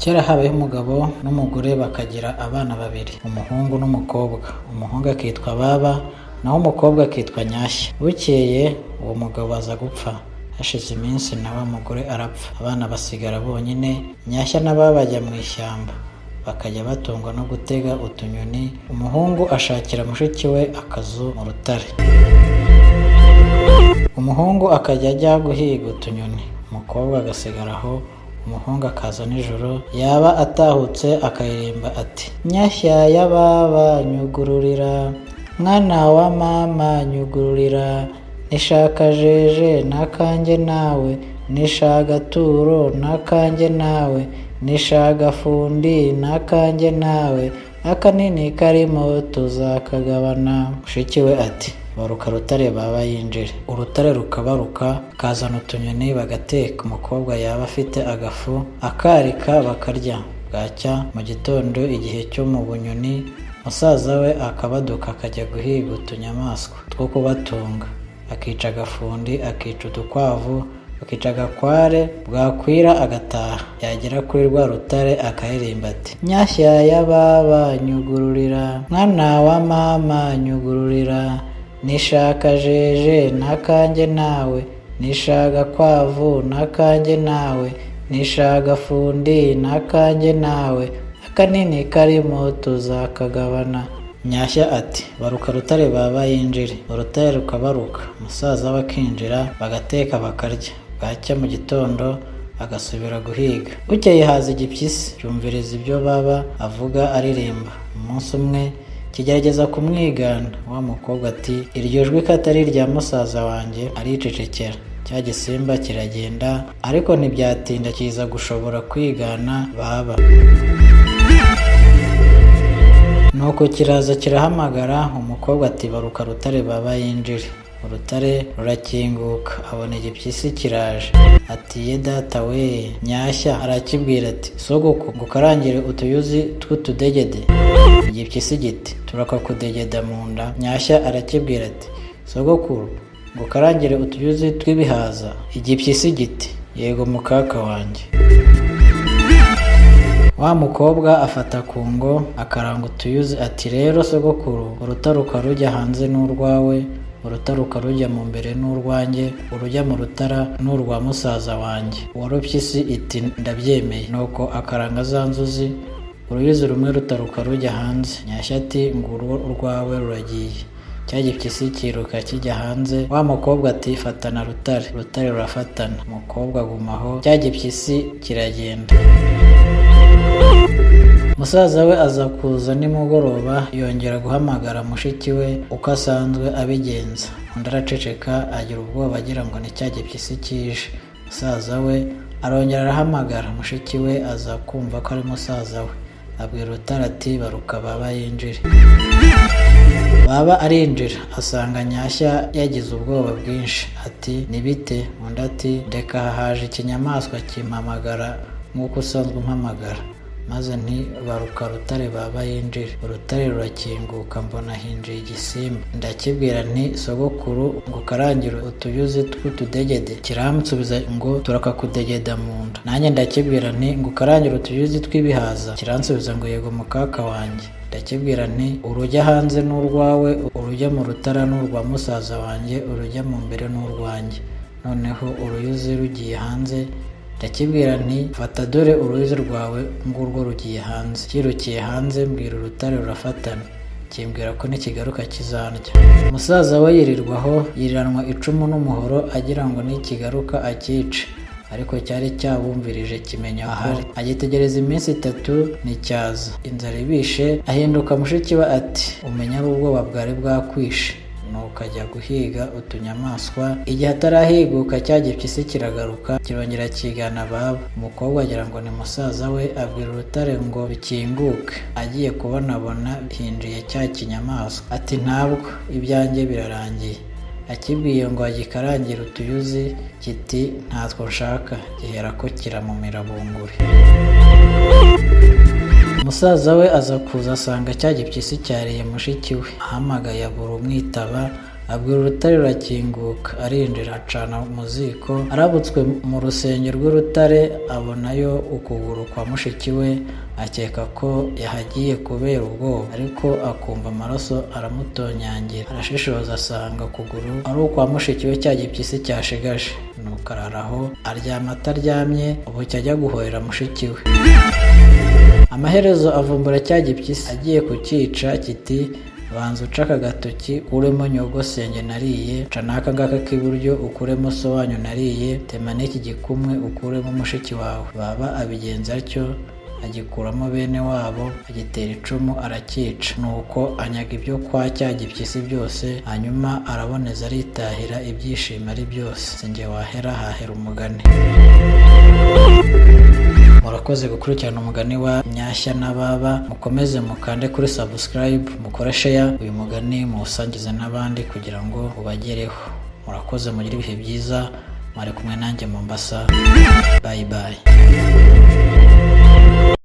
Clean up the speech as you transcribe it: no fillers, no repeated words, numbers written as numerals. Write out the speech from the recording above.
Kera habayeho umugabo n'umugore bakagira abana babiri, umuhungu n'umukobwa. Umuhungu akitwa Baba naho umukobwa akitwa Nyashya. Bukeye uwo mugabo aza gupfa. Hashize iminsi na wa mugore arapfa, abana basigara bonyine. Nyashya na Baba bajya mu ishyamba, bakajya batungwa no gutega utunyoni. Umuhungu ashakira mushiki we akazu mu rutare. Umuhungu akajya ajya guhiga utunyoni, umukobwa agasigara aho. Umuhungu akaza nijoro, yaba atahutse akaririmba ati: Nyashya ya Baba nyugururira, mwana wa mama nyugururira, nishaka jeje nakanjye nawe, nishaga turo nakanjye nawe, nishaga fundi nakanjye nawe, akanini karimo tuzakagabana. Mushiki we ati: baruka rutare Baba yinjire. Urutare rukabaruka, kazana utunyoni bagateka. Umukobwa yaba afite agafu akarika bakarya. Bwacya mu gitondo igihe cyo mu bunyoni, musaza we akabaduka akajya guhiga utunyamaswa two kubatunga, akica agafundi, akica udukwavu, akica agakware. Bwakwira agataha, yagera kuri rwa rutare akaririmba ati: Nyashya ya Baba nyugururira, mwana wa mama nyugururira, nishaka jeje nakanjye nawe, nishaga kwavu nakanjye nawe, nishaga fundi nakanjye nawe, akanini karimo tuzakagabana. Nyashya ati: baruka rutare Baba yinjire. Urutare rukabaruka, musaza we akinjira, bagateka bakarya. Bwacya mu gitondo agasubira guhiga. Bukeye haza igipyisi, cyumviriza ibyo Baba avuga aririmba. Umunsi umwe kigerageza kumwigana. Wa mukobwa ati: iryo jwi ko atari irya musaza wanjye. Aricecekera. Cya gisimba kiragenda, ariko ntibyatinda kiza gushobora kwigana Baba. Nuko kiraza kirahamagara umukobwa ati: baruka rutare Baba yinjire. Urutare rurakinguka, abona igipyisi kiraje. Ati: ye data we. Nyashya arakibwira ati: sogoko ngukarangire utuyuzi tw'utudegede. Igipyisi giti: turakakudegeda mu nda. Nyashya arakibwira ati: sogokuru ngukarangire utuyuzi tw'ibihaza. Igipyisi giti: yego mukaka wanjye. Wa mukobwa afata kungo akaranga utuyuzi ati: rero sogokuru, urutaruka rujya hanze n'urwawe, urutaruka rujya mu mbere n'urwanjye, urujya mu rutara n'urwa musaza wanjye. Uwarupyisi iti: ndabyemeye. Nuko akaranga za nzuzi, uruyuzi rumwe rutaruka rujya hanze. Nyashya ati: ngurwo urwawe ruragiye. Cya gipyisi kiruka kijya hanze. Wa mukobwa ati: fatana rutare. Rutare rurafatana, umukobwa agumaho, cya gipyisi kiragenda. Musaza we aza kuza nimugoroba, yongera guhamagara mushiki we uko asanzwe abigenza. Undi araceceka, agira ubwoba agira ngo ni cya gipyisi kije. Musaza we arongera arahamagara. Mushiki we aza kumva ko ari musaza we, abwira Rutare ati: baruka Baba yinjire. Baba arinjira, asanga Nyashya yagize ubwoba bwinshi. Ati: ni bite? Undi ati: reka haje ikinyamaswa kimpamagara nk'uko usanzwe umpamagara. Maze nti: baruka rutare Baba yinjire. Urutare rurakinguka, mbona hinjiye igisimba. Ndakibwira nti: sogokuru ngukarangire utuyuzi tw'utudegede. Kiransubiza ngo: turakakudegeda mu nda. Nanjye ndakibwira nti: ngukarangire utuyuzi tw'ibihaza. Kiransubiza ngo: yego mukaka wanjye. Ndakibwira nti: urujya hanze n'urwawe, urujya mu rutara n'urwa musaza wanjye, urujya mu mbere n'urwanjye. Noneho uruyuzi rugiye hanze, ndakibwira nti: fata dore uruyuzi rwawe ngurwo rugiye hanze. Kirukiye hanze, mbwira urutare rurafatana, kimbwira ko nikigaruka kizandya. Musaza we yirirwaho, yiriranwa icumu n'umuhoro agira ngo nikigaruka akice, ariko cyari cyabumvirije kimenya ahari. Agitegereza iminsi 3 nticyaza. Inzara ibishe, ahinduka mushiki we ati: umenya ari ubwoba bwari bwakwishe. Nuko ajya guhiga utunyamaswa. Igihe atarahiguka, cya gipyisi kiragaruka, kirongera kigana Baba. Umukobwa agira ngo ni musaza we, abwira urutare ngo bikinguke. Agiye kubonabona hinjiye cya kinyamaswa. Ati: ntabwo, ibyanjye birarangiye. Akibwiye ngo agikarangire utuyuzi, kiti: ntatwo nshaka. Gihera ko kiramumira bunguri. Musaza we aza kuza asanga cya gipyisi cyariye mushiki we. Ahamagaye abura umwitaba, abwira urutare rurakinguka, arinjira acana mu ziko. Arabutswe mu rusenge rw'urutare abonayo ukuguru kwa mushiki we, akeka ko yahagiye kubera ubwoba, ariko akumva amaraso aramutonyangira. Arashishoza asanga ukuguru ari ukwa mushiki we cya gipyisi cyashigaje, nuko araraho aryama ataryamye, bucya ajya guhorera mushiki we. Amaherezo avumbura cya gipyisi, agiye kucyica kiti banza uca aka gatoki ukuremo nyogosenge nariye, ca n'aka ngaka k'iburyo ukuremo so wanyu nariye, tema n'iki gikumwe ukuremo mushiki wawe. Baba abigenza atyo, agikuramo bene wabo, agitera icumu arakica, nuko anyaga ibyo kwa cya gipyisi byose, hanyuma araboneza aritahira, ibyishimo ari byose. Sinjye wahera hahera umugani. Murakoze gukurikirana umugani wa Nyashya na Baba. Mukomeze mukande kuri subscribe, mukore share uyu mugani muwusangize n'abandi kugira ngo ubagereho. Murakoze, mugire ibihe byiza. Mwari kumwe nanjye Mombasa. Bye bye.